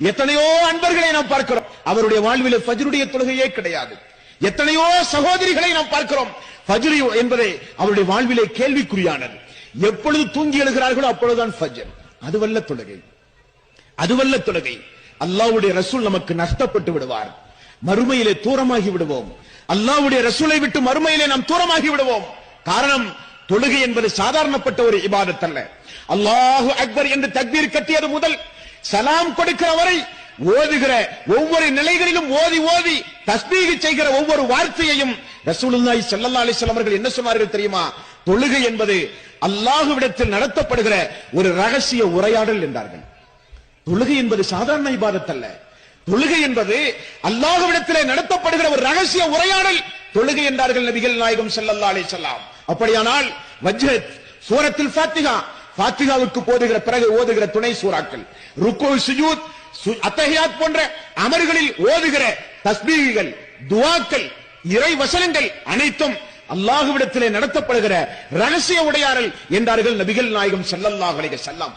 எத்தனையோ அன்பர்களை நாம் பார்க்கிறோம், அவருடைய வாழ்வில் ஃபஜ்ருடைய தொழுகையே கிடையாது. எத்தனையோ சகோதரிகளை நாம் பார்க்கிறோம், ஃபஜ்ர் என்பதை அவருடைய வாழ்விலே கேள்விக்குறியானது. எப்பொழுது தூங்கி எழுகிறார்களோ அப்பொழுதுதான் ஃபஜ்ர். அதுவல்ல தொழுகை, அதுவல்ல தொழுகை. அல்லாஹ்வுடைய ரசூல் நமக்கு நஷ்டப்பட்டு விடுவார், மறுமையிலே தூரமாகி விடுவோம். அல்லாஹ்வுடைய ரசூலை விட்டு மறுமையிலே நாம் தூரமாகி விடுவோம். காரணம், தொழுகை என்பது சாதாரணப்பட்ட ஒரு இபாதத் அல்ல. அல்லாஹு அக்பர் என்று தக்பீர் கட்டியது முதல் சலாம் கொடுக்கிற வரை ஓதுகிற ஒவ்வொரு நிலைகளிலும் ஓதி ஓதி தஸ்பீஹ் செய்கிற ஒவ்வொரு வார்த்தையையும் ரசூலுல்லாஹி ஸல்லல்லாஹு அலைஹி வஸல்லம் அவர்கள் என்ன சொன்னார்கள் தெரியுமா? தொழுகை என்பது அல்லாஹ்விடத்தில் நடத்தப்படுகிற ஒரு ரகசிய உரையாடல் என்றார்கள். தொழுகை என்பது சாதாரண இபாதத் அல்ல. தொழுகை என்பது அல்லாஹ்விடத்திலே நடத்தப்படுகிற ஒரு ரகசிய உரையாடல். தொழுகை என்றார்கள் நபிகள் நாயகம் ஸல்லல்லாஹு அலைஹி வஸல்லம். அப்படியானால் வஜ்ஹத், சூரத்துல் ஃபாத்திஹா, ஃபாத்திஹாவுக்கு போதுகிற பிறகு ஓதுகிற துணை சூறாக்கள், ருக்கு, சுஜூத், அத்தஹியாத் போன்ற அமர்களில் ஓதுகிற தஸ்பீஹ்கள், துஆக்கள், இறை வசனங்கள் அனைத்தும் அல்லாஹ்விடத்திலே நடத்தப்படுகிற ரகசிய உரையாடல் என்றார்கள் நபிகள் நாயகம் ஸல்லல்லாஹு அலைஹி வஸல்லம்.